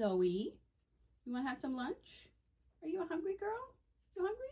Zoe, you want to have some lunch? Are you a hungry girl? You hungry?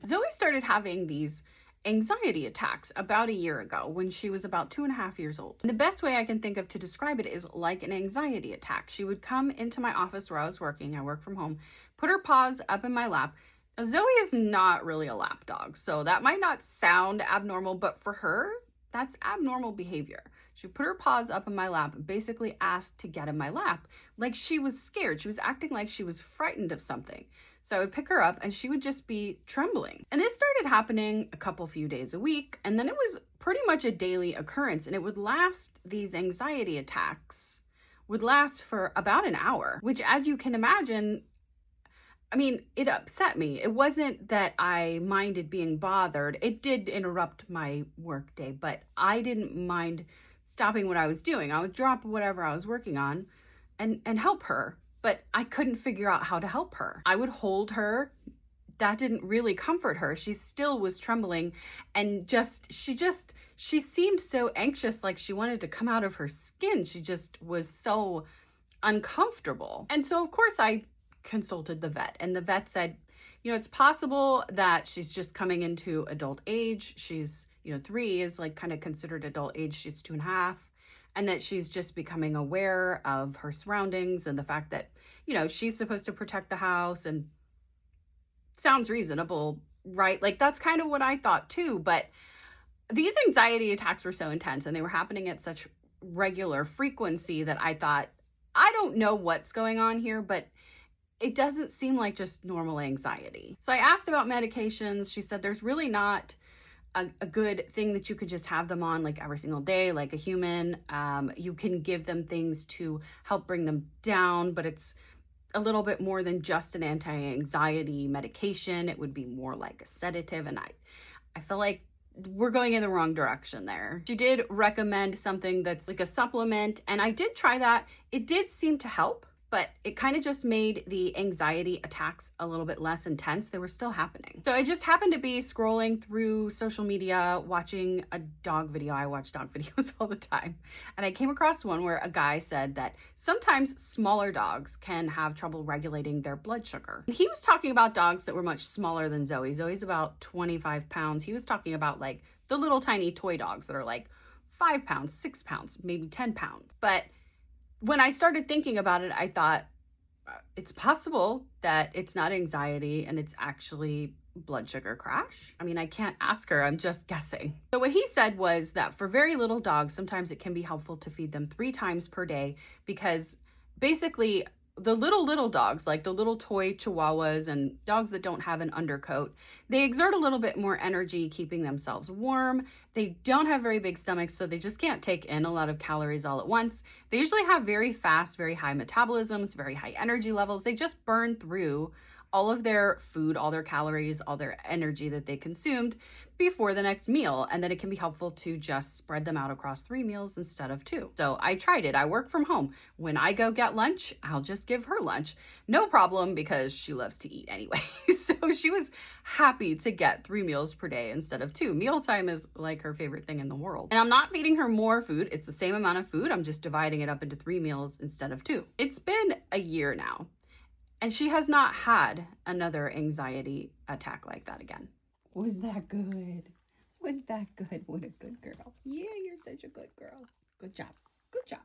Zoe started having these anxiety attacks about a year ago when she was about 2.5 years old. And the best way I can think of to describe it is like an anxiety attack. She would come into my office where I was working. I work from home, put her paws up in my lap. Now, Zoe is not really a lap dog, so that might not sound abnormal, but for her, that's abnormal behavior. She put her paws up in my lap and basically asked to get in my lap, like she was scared. She was acting like she was frightened of something. So I would pick her up and she would just be trembling. And this started happening a few days a week. And then it was pretty much a daily occurrence. And it would last, these anxiety attacks would last for about an hour, which, as you can imagine, I mean, it upset me. It wasn't that I minded being bothered. It did interrupt my work day, but I didn't mind stopping what I was doing. I would drop whatever I was working on and help her. But I couldn't figure out how to help her. I would hold her. That didn't really comfort her. She still was trembling and she seemed so anxious, like she wanted to come out of her skin. She just was so uncomfortable. And so, of course, I consulted the vet, and the vet said, it's possible that she's just coming into adult age. She's, 3 is like kind of considered adult age. She's 2.5. And that she's just becoming aware of her surroundings and the fact that, she's supposed to protect the house, and sounds reasonable, right? Like, that's kind of what I thought too. But these anxiety attacks were so intense and they were happening at such regular frequency that I thought, I don't know what's going on here, but it doesn't seem like just normal anxiety. So I asked about medications. She said there's really not a good thing that you could just have them on like every single day, like a human. You can give them things to help bring them down, but it's a little bit more than just an anti-anxiety medication. It would be more like a sedative. And I feel like we're going in the wrong direction there. She did recommend something that's like a supplement, and I did try that. It did seem to help, but it kind of just made the anxiety attacks a little bit less intense. They were still happening. So I just happened to be scrolling through social media, watching a dog video. I watch dog videos all the time. And I came across one where a guy said that sometimes smaller dogs can have trouble regulating their blood sugar. And he was talking about dogs that were much smaller than Zoe. Zoe's about 25 pounds. He was talking about like the little tiny toy dogs that are like 5 pounds, 6 pounds, maybe 10 pounds. But when I started thinking about it, I thought it's possible that it's not anxiety and it's actually blood sugar crash. I mean, I can't ask her, I'm just guessing. So what he said was that for very little dogs, sometimes it can be helpful to feed them 3 times per day, because basically the little dogs, like the little toy chihuahuas and dogs that don't have an undercoat, they exert a little bit more energy keeping themselves warm. They don't have very big stomachs, so they just can't take in a lot of calories all at once. They usually have very fast, very high metabolisms, very high energy levels. They just burn through all of their food, all their calories, all their energy that they consumed before the next meal. And then it can be helpful to just spread them out across 3 meals instead of 2. So I tried it. I work from home. When I go get lunch, I'll just give her lunch. No problem, because she loves to eat anyway. So she was happy to get 3 meals per day instead of 2. Mealtime is like her favorite thing in the world. And I'm not feeding her more food. It's the same amount of food. I'm just dividing it up into 3 meals instead of 2. It's been a year now, and she has not had another anxiety attack like that again. Was that good? Was that good? What a good girl. Yeah, you're such a good girl. Good job. Good job.